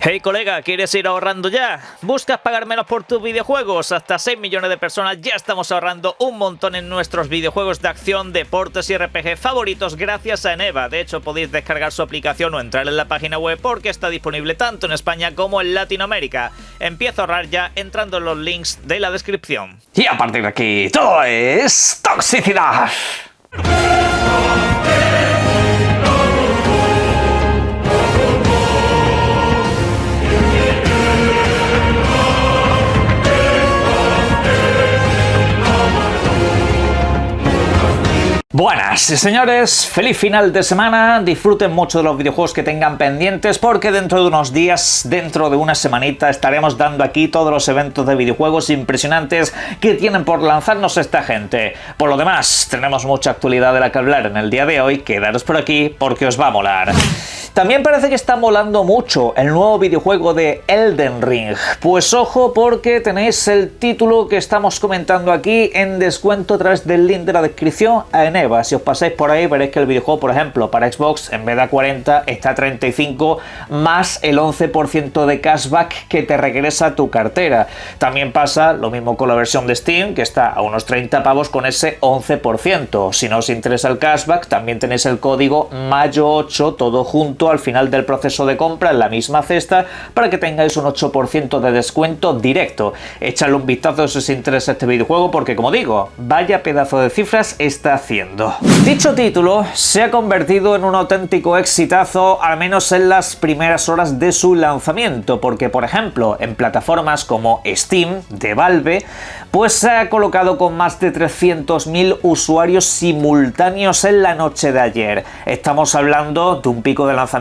Hey colega, ¿quieres ir ahorrando ya? ¿Buscas pagar menos por tus videojuegos? Hasta 6 millones de personas ya estamos ahorrando un montón en nuestros videojuegos de acción, deportes y RPG favoritos gracias a Eneva. De hecho, podéis descargar su aplicación o entrar en la página web porque está disponible tanto en España como en Latinoamérica. Empieza a ahorrar ya entrando en los links de la descripción. Y a partir de aquí, todo es toxicidad. Buenas señores, feliz final de semana, disfruten mucho de los videojuegos que tengan pendientes porque dentro de unos días, dentro de una semanita, estaremos dando aquí todos los eventos de videojuegos impresionantes que tienen por lanzarnos esta gente. Por lo demás, tenemos mucha actualidad de la que hablar en el día de hoy, quedaros por aquí porque os va a molar. También parece que está molando mucho el nuevo videojuego de Elden Ring. Pues ojo porque tenéis el título que estamos comentando aquí en descuento a través del link de la descripción a Eneva. Si os pasáis por ahí veréis que el videojuego, por ejemplo, para Xbox en vez de a 40 está a 35 más el 11% de cashback que te regresa a tu cartera. También pasa lo mismo con la versión de Steam, que está a unos 30 pavos con ese 11%. Si no os interesa el cashback, también tenéis el código mayo8 todo junto al final del proceso de compra en la misma cesta para que tengáis un 8% de descuento directo. Echadle un vistazo si os interesa este videojuego porque, como digo, vaya pedazo de cifras está haciendo. Dicho título se ha convertido en un auténtico exitazo, al menos en las primeras horas de su lanzamiento, porque por ejemplo en plataformas como Steam de Valve pues se ha colocado con más de 300.000 usuarios simultáneos en la noche de ayer. Estamos hablando de un pico de lanzamiento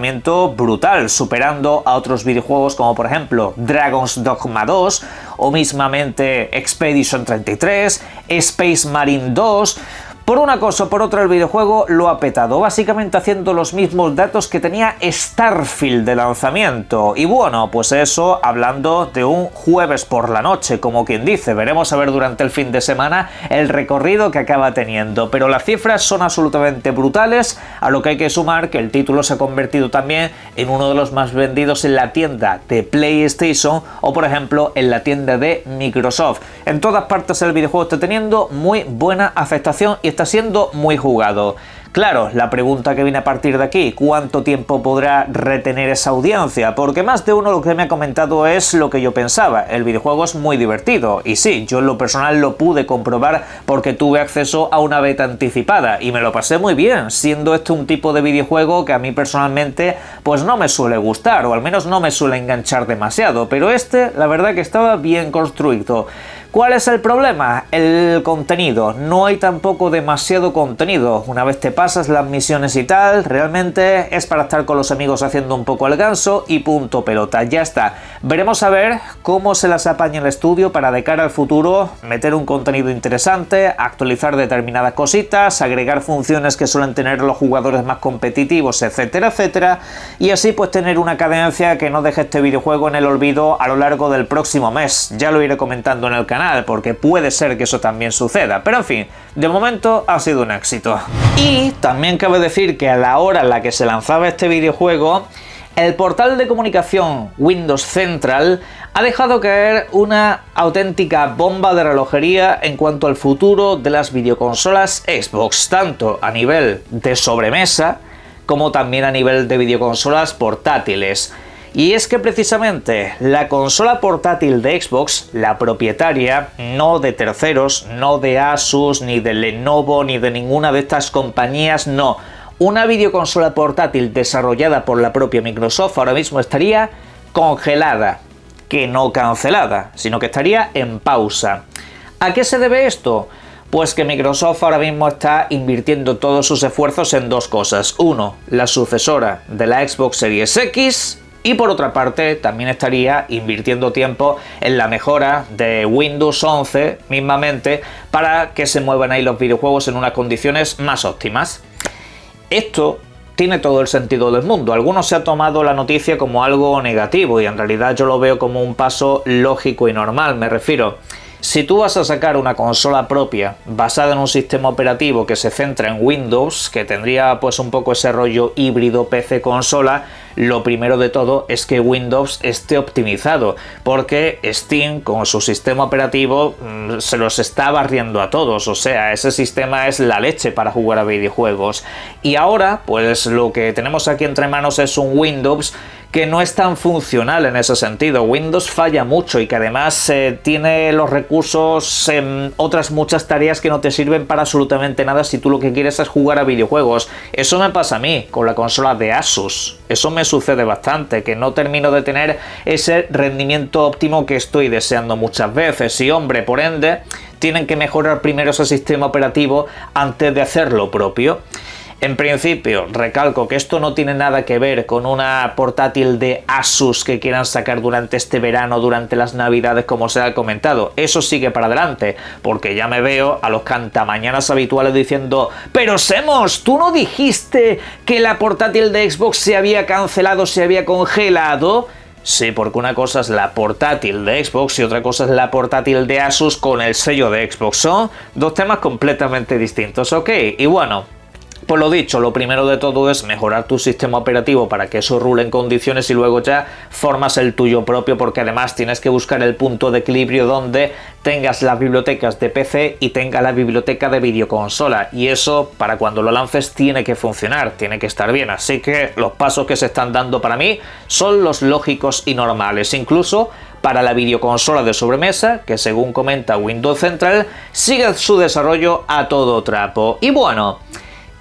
brutal, superando a otros videojuegos como por ejemplo Dragon's Dogma 2 o mismamente Expedition 33, Space Marine 2. Por una cosa o por otra el videojuego lo ha petado, básicamente haciendo los mismos datos que tenía Starfield de lanzamiento. Y bueno, pues eso hablando de un jueves por la noche, como quien dice. Veremos a ver durante el fin de semana el recorrido que acaba teniendo. Pero las cifras son absolutamente brutales, a lo que hay que sumar que el título se ha convertido también en uno de los más vendidos en la tienda de PlayStation o por ejemplo en la tienda de Microsoft. En todas partes el videojuego está teniendo muy buena aceptación y está siendo muy jugado. Claro, la pregunta que viene a partir de aquí, ¿cuánto tiempo podrá retener esa audiencia? Porque más de uno lo que me ha comentado es lo que yo pensaba, el videojuego es muy divertido, y sí, yo en lo personal lo pude comprobar porque tuve acceso a una beta anticipada, y me lo pasé muy bien, siendo este un tipo de videojuego que a mí personalmente pues no me suele gustar, o al menos no me suele enganchar demasiado, pero este, la verdad que estaba bien construido. ¿Cuál es el problema? El contenido. No hay tampoco demasiado contenido. Una vez te pasas las misiones y tal, realmente es para estar con los amigos haciendo un poco el ganso y punto pelota. Ya está. Veremos a ver cómo se las apaña el estudio para de cara al futuro meter un contenido interesante, actualizar determinadas cositas, agregar funciones que suelen tener los jugadores más competitivos, etcétera, etcétera. Y así pues tener una cadencia que no deje este videojuego en el olvido a lo largo del próximo mes. Ya lo iré comentando en el canal, porque puede ser que eso también suceda, pero en fin, de momento ha sido un éxito. Y también cabe decir que a la hora en la que se lanzaba este videojuego, el portal de comunicación Windows Central ha dejado caer una auténtica bomba de relojería en cuanto al futuro de las videoconsolas Xbox, tanto a nivel de sobremesa como también a nivel de videoconsolas portátiles. Y es que precisamente la consola portátil de Xbox, la propietaria, no de terceros, no de Asus, ni de Lenovo, ni de ninguna de estas compañías, no. Una videoconsola portátil desarrollada por la propia Microsoft ahora mismo estaría congelada, que no cancelada, sino que estaría en pausa. ¿A qué se debe esto? Pues que Microsoft ahora mismo está invirtiendo todos sus esfuerzos en dos cosas. Uno, la sucesora de la Xbox Series X. Y por otra parte, también estaría invirtiendo tiempo en la mejora de Windows 11 mismamente para que se muevan ahí los videojuegos en unas condiciones más óptimas. Esto tiene todo el sentido del mundo. Algunos se han tomado la noticia como algo negativo y en realidad yo lo veo como un paso lógico y normal. Me refiero, Si tú vas a sacar una consola propia basada en un sistema operativo que se centra en Windows, que tendría pues un poco ese rollo híbrido PC-consola, lo primero de todo es que Windows esté optimizado, porque Steam con su sistema operativo se los está barriendo a todos, o sea, ese sistema es la leche para jugar a videojuegos. Y ahora pues lo que tenemos aquí entre manos es un Windows que no es tan funcional en ese sentido. Windows falla mucho y que además tiene los recursos en otras muchas tareas que no te sirven para absolutamente nada si tú lo que quieres es jugar a videojuegos. Eso me pasa a mí con la consola de Asus. Eso me sucede bastante, que no termino de tener ese rendimiento óptimo que estoy deseando muchas veces. Y hombre, por ende, tienen que mejorar primero ese sistema operativo antes de hacer lo propio. En principio, recalco que esto no tiene nada que ver con una portátil de Asus que quieran sacar durante este verano, durante las navidades, como se ha comentado. Eso sigue para adelante, porque ya me veo a los cantamañanas habituales diciendo: pero Semos, ¿tú no dijiste que la portátil de Xbox se había cancelado, se había congelado? Sí, porque una cosa es la portátil de Xbox y otra cosa es la portátil de Asus con el sello de Xbox. Son dos temas completamente distintos, ¿ok? Y bueno, pues lo dicho, lo primero de todo es mejorar tu sistema operativo para que eso rule en condiciones y luego ya formas el tuyo propio, porque además tienes que buscar el punto de equilibrio donde tengas las bibliotecas de PC y tengas la biblioteca de videoconsola, y eso para cuando lo lances tiene que funcionar, tiene que estar bien. Así que los pasos que se están dando para mí son los lógicos y normales, incluso para la videoconsola de sobremesa, que según comenta Windows Central sigue su desarrollo a todo trapo. Y bueno,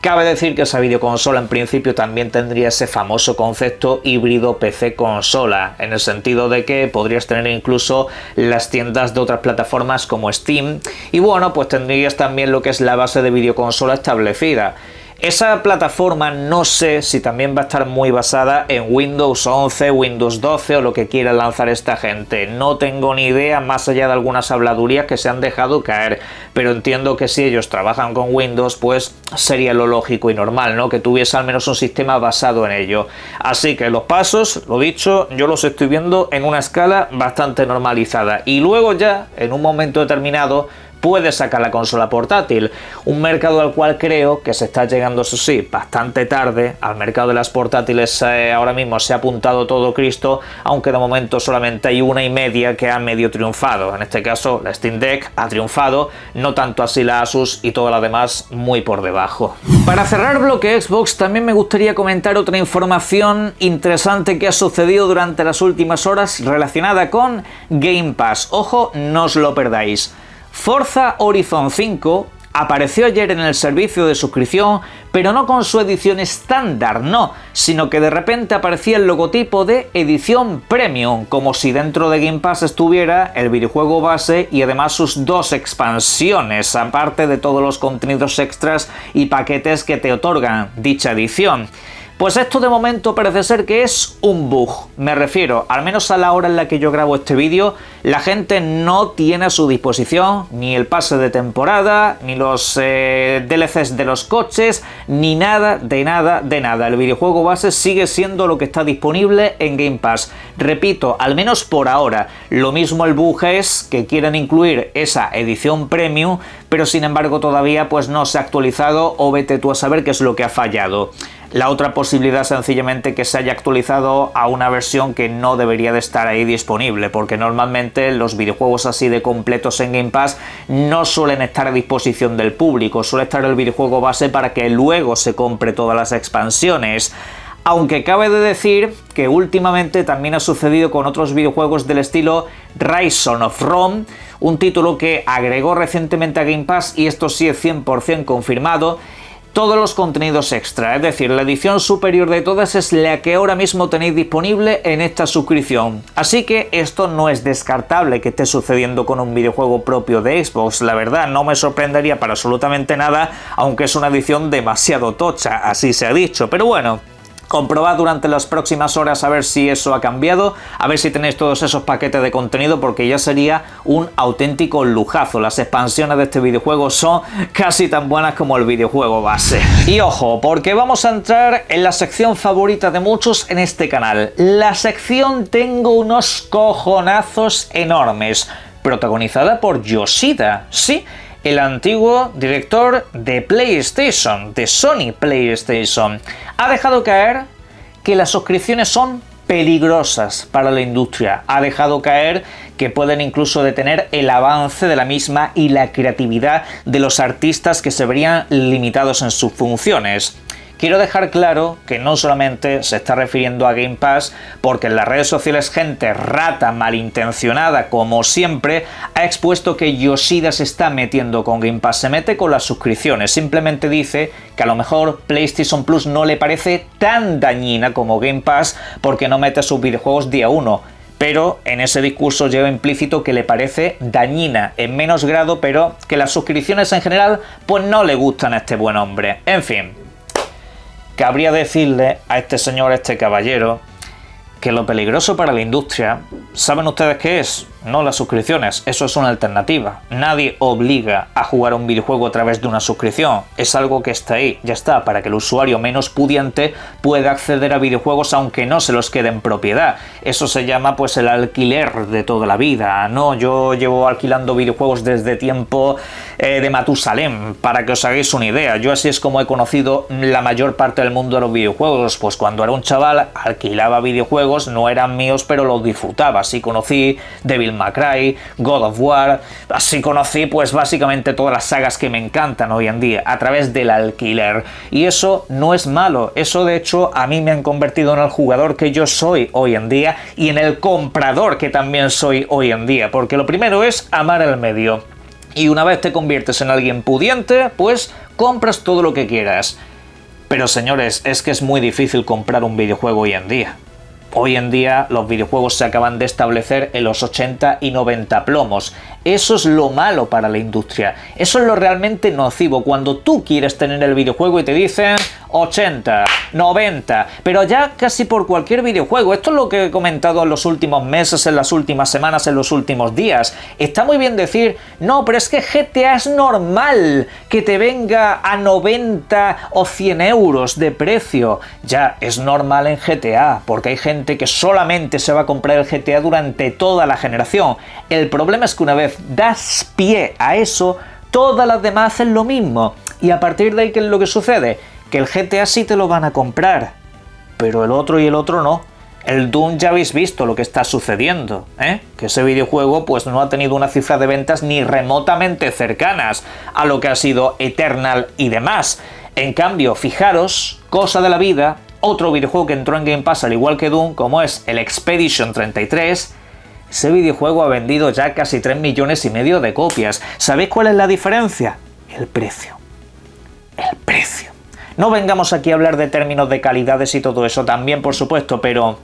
cabe decir que esa videoconsola en principio también tendría ese famoso concepto híbrido PC-consola, en el sentido de que podrías tener incluso las tiendas de otras plataformas como Steam, y bueno, pues tendrías también lo que es la base de videoconsola establecida. Esa plataforma no sé si también va a estar muy basada en Windows 11, Windows 12 o lo que quiera lanzar esta gente. No tengo ni idea, más allá de algunas habladurías que se han dejado caer, pero entiendo que si ellos trabajan con Windows, pues sería lo lógico y normal, ¿no? Que tuviese al menos un sistema basado en ello. Así que los pasos, lo dicho, yo los estoy viendo en una escala bastante normalizada, y luego ya, en un momento determinado, puedes sacar la consola portátil, un mercado al cual creo que se está llegando, eso sí, bastante tarde. Al mercado de las portátiles ahora mismo se ha apuntado todo Cristo, aunque de momento solamente hay una y media que ha medio triunfado. En este caso la Steam Deck ha triunfado, no tanto así la Asus, y todo lo demás muy por debajo. Para cerrar bloque Xbox, también me gustaría comentar otra información interesante que ha sucedido durante las últimas horas relacionada con Game Pass. Ojo, no os lo perdáis. Forza Horizon 5 apareció ayer en el servicio de suscripción, pero no con su edición estándar, no, sino que de repente aparecía el logotipo de edición premium, como si dentro de Game Pass estuviera el videojuego base y además sus dos expansiones, aparte de todos los contenidos extras y paquetes que te otorgan dicha edición. Pues esto de momento parece ser que es un bug. Me refiero, al menos a la hora en la que yo grabo este vídeo, la gente no tiene a su disposición ni el pase de temporada, ni los DLCs de los coches, ni nada, de nada, de nada. El videojuego base sigue siendo lo que está disponible en Game Pass. Repito, al menos por ahora. Lo mismo el bug es que quieren incluir esa edición premium, pero sin embargo todavía pues no se ha actualizado, o vete tú a saber qué es lo que ha fallado. La otra posibilidad es sencillamente que se haya actualizado a una versión que no debería de estar ahí disponible, porque normalmente los videojuegos así de completos en Game Pass no suelen estar a disposición del público, suele estar el videojuego base para que luego se compre todas las expansiones. Aunque cabe de decir que últimamente también ha sucedido con otros videojuegos del estilo Rise of Rome, un título que agregó recientemente a Game Pass, y esto sí es 100% confirmado, todos los contenidos extra, es decir, la edición superior de todas es la que ahora mismo tenéis disponible en esta suscripción. Así que esto no es descartable que esté sucediendo con un videojuego propio de Xbox. La verdad, no me sorprendería para absolutamente nada, aunque es una edición demasiado tocha, así se ha dicho. Pero bueno, comprobad durante las próximas horas a ver si eso ha cambiado, a ver si tenéis todos esos paquetes de contenido, porque ya sería un auténtico lujazo. Las expansiones de este videojuego son casi tan buenas como el videojuego base. Y ojo, porque vamos a entrar en la sección favorita de muchos en este canal. La sección tengo unos cojonazos enormes. protagonizada por Yoshida, sí, el antiguo director de PlayStation, de Sony PlayStation. Ha dejado caer que las suscripciones son peligrosas para la industria. Ha dejado caer que pueden incluso detener el avance de la misma y la creatividad de los artistas que se verían limitados en sus funciones. Quiero dejar claro que no solamente se está refiriendo a Game Pass, porque en las redes sociales gente rata malintencionada, como siempre, ha expuesto que Yoshida se está metiendo con Game Pass, se mete con las suscripciones, simplemente dice que a lo mejor PlayStation Plus no le parece tan dañina como Game Pass porque no mete sus videojuegos día 1. Pero en ese discurso lleva implícito que le parece dañina en menos grado, pero que las suscripciones en general pues no le gustan a este buen hombre. En fin, cabría decirle a este señor, a este caballero, que lo peligroso para la industria, ¿saben ustedes qué es? No las suscripciones, eso es una alternativa. Nadie obliga a jugar a un videojuego a través de una suscripción. Es algo que está ahí, ya está, para que el usuario menos pudiente pueda acceder a videojuegos aunque no se los quede en propiedad. Eso se llama pues el alquiler de toda la vida. No, yo llevo alquilando videojuegos desde tiempo de Matusalén, para que os hagáis una idea. Yo así es como he conocido la mayor parte del mundo de los videojuegos. Pues cuando era un chaval alquilaba videojuegos, no eran míos, pero los disfrutaba. Así conocí Devil May Cry, God of War, así conocí pues básicamente todas las sagas que me encantan hoy en día a través del alquiler, y eso no es malo. Eso de hecho a mí me han convertido en el jugador que yo soy hoy en día y en el comprador que también soy hoy en día, porque lo primero es amar el medio, y una vez te conviertes en alguien pudiente pues compras todo lo que quieras. Pero señores, es que es muy difícil comprar un videojuego hoy en día. Hoy en día los videojuegos se acaban de establecer en los 80 y 90 plomos. Eso es lo malo para la industria. Eso es lo realmente nocivo, cuando tú quieres tener el videojuego y te dicen 80, 90, pero ya casi por cualquier videojuego. Esto es lo que he comentado en los últimos meses, en las últimas semanas, en los últimos días. Está muy bien decir, no, pero es que GTA es normal que te venga a 90 o 100 euros de precio. Ya, es normal en GTA, porque hay gente que solamente se va a comprar el GTA durante toda la generación. El problema es que una vez das pie a eso, todas las demás hacen lo mismo. Y a partir de ahí, ¿qué es lo que sucede? Que el GTA sí te lo van a comprar, pero el otro y el otro no. El Doom ya habéis visto lo que está sucediendo, ¿eh? Que ese videojuego pues no ha tenido una cifra de ventas ni remotamente cercanas a lo que ha sido Eternal y demás. En cambio, fijaros, cosa de la vida, otro videojuego que entró en Game Pass al igual que Doom, como es el Expedition 33, ese videojuego ha vendido ya casi 3,5 millones de copias. ¿Sabéis cuál es la diferencia? El precio. El precio. No vengamos aquí a hablar de términos de calidades y todo eso también, por supuesto, pero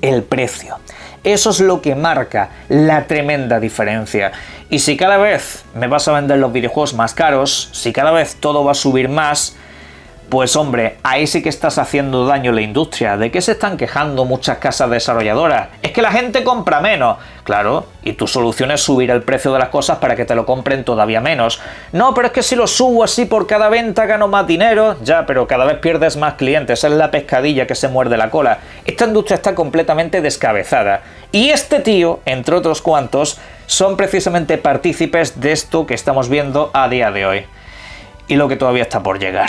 el precio. Eso es lo que marca la tremenda diferencia. Y si cada vez me vas a vender los videojuegos más caros, si cada vez todo va a subir más, pues hombre, ahí sí que estás haciendo daño a la industria. ¿De qué se están quejando muchas casas desarrolladoras? Es que la gente compra menos. Claro, y tu solución es subir el precio de las cosas para que te lo compren todavía menos. No, pero es que si lo subo así por cada venta gano más dinero. Ya, pero cada vez pierdes más clientes. Es la pescadilla que se muerde la cola. Esta industria está completamente descabezada. Y este tío, entre otros cuantos, son precisamente partícipes de esto que estamos viendo a día de hoy. Y lo que todavía está por llegar.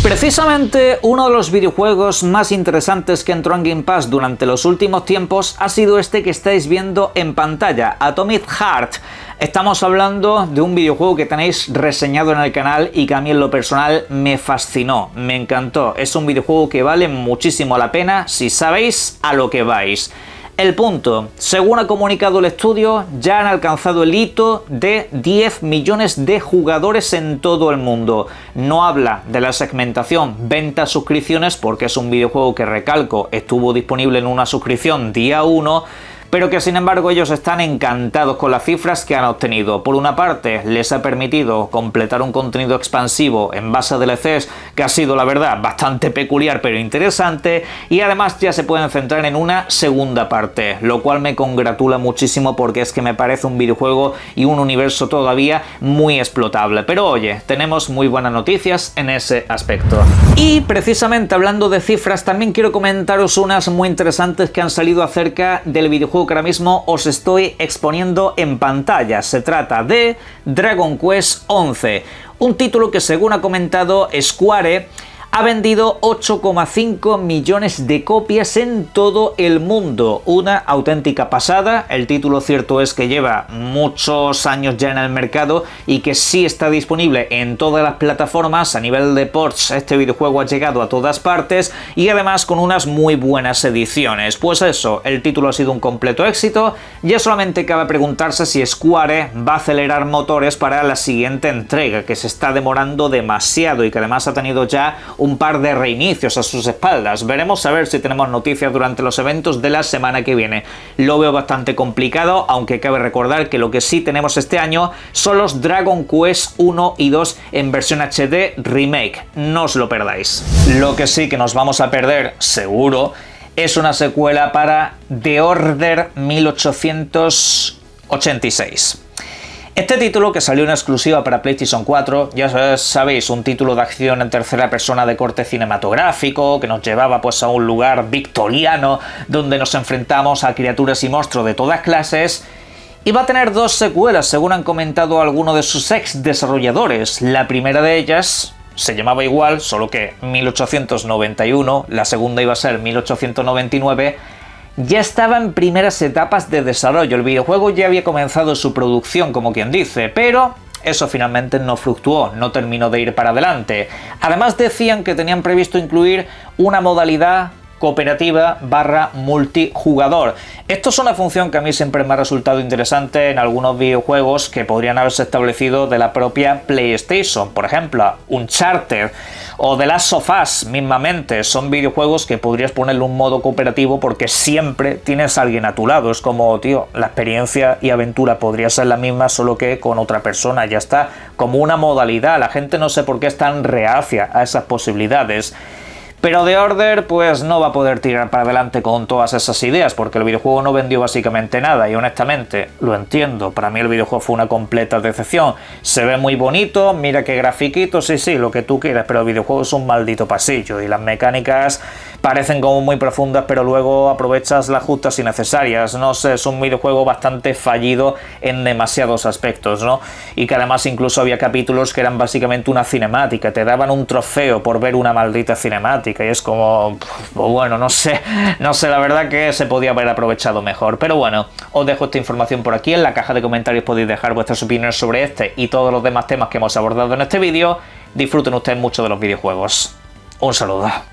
Precisamente uno de los videojuegos más interesantes que entró en Game Pass durante los últimos tiempos ha sido este que estáis viendo en pantalla, Atomic Heart. Estamos hablando de un videojuego que tenéis reseñado en el canal y que a mí en lo personal me fascinó, me encantó. Es un videojuego que vale muchísimo la pena si sabéis a lo que vais. El punto, según ha comunicado el estudio, ya han alcanzado el hito de 10 millones de jugadores en todo el mundo. No habla de la segmentación venta-suscripciones porque es un videojuego que, recalco, estuvo disponible en una suscripción día 1, pero que sin embargo ellos están encantados con las cifras que han obtenido. Por una parte, les ha permitido completar un contenido expansivo en base a DLCs que ha sido, la verdad, bastante peculiar pero interesante, y además ya se pueden centrar en una segunda parte, lo cual me congratula muchísimo porque es que me parece un videojuego y un universo todavía muy explotable. Pero oye, tenemos muy buenas noticias en ese aspecto. Y precisamente hablando de cifras, también quiero comentaros unas muy interesantes que han salido acerca del videojuego videojuego que ahora mismo os estoy exponiendo en pantalla. Se trata de Dragon Quest XI, un título que, según ha comentado Square, ha vendido 8,5 millones de copias en todo el mundo. Una auténtica pasada. El título, cierto es que lleva muchos años ya en el mercado y que sí está disponible en todas las plataformas. A nivel de ports, este videojuego ha llegado a todas partes y además con unas muy buenas ediciones. Pues eso, el título ha sido un completo éxito. Ya solamente cabe preguntarse si Square va a acelerar motores para la siguiente entrega, que se está demorando demasiado y que además ha tenido ya un par de reinicios a sus espaldas. Veremos a ver si tenemos noticias durante los eventos de la semana que viene. Lo veo bastante complicado, aunque cabe recordar que lo que sí tenemos este año son los Dragon Quest 1 y 2 en versión HD Remake. No os lo perdáis. Lo que sí que nos vamos a perder, seguro, es una secuela para The Order 1886. Este título, que salió en exclusiva para PlayStation 4, ya sabéis, un título de acción en tercera persona de corte cinematográfico, que nos llevaba pues a un lugar victoriano, donde nos enfrentamos a criaturas y monstruos de todas clases, y va a tener dos secuelas, según han comentado algunos de sus ex desarrolladores. La primera de ellas se llamaba igual, solo que 1891, la segunda iba a ser 1899, ya estaba en primeras etapas de desarrollo. El videojuego ya había comenzado su producción, como quien dice, pero eso finalmente no fluctuó, no terminó de ir para adelante. Además decían que tenían previsto incluir una modalidad cooperativa / multijugador. Esto es una función que a mí siempre me ha resultado interesante en algunos videojuegos que podrían haberse establecido de la propia PlayStation. Por ejemplo, Uncharted o The Last of Us mismamente. Son videojuegos que podrías ponerle un modo cooperativo porque siempre tienes a alguien a tu lado. Es como, tío, la experiencia y aventura podría ser la misma, solo que con otra persona. Ya está, como una modalidad. La gente no sé por qué es tan reacia a esas posibilidades. Pero The Order pues no va a poder tirar para adelante con todas esas ideas, porque el videojuego no vendió básicamente nada, y honestamente lo entiendo. Para mí el videojuego fue una completa decepción. Se ve muy bonito, mira qué grafiquitos, sí, lo que tú quieras, pero el videojuego es un maldito pasillo y las mecánicas parecen como muy profundas, pero luego aprovechas las justas y necesarias. No sé, es un videojuego bastante fallido en demasiados aspectos, ¿no? Y que además incluso había capítulos que eran básicamente una cinemática, te daban un trofeo por ver una maldita cinemática. Y es como, bueno, no sé, la verdad que se podía haber aprovechado mejor. Pero bueno, os dejo esta información por aquí. En la caja de comentarios podéis dejar vuestras opiniones sobre este y todos los demás temas que hemos abordado en este vídeo. Disfruten ustedes mucho de los videojuegos. Un saludo.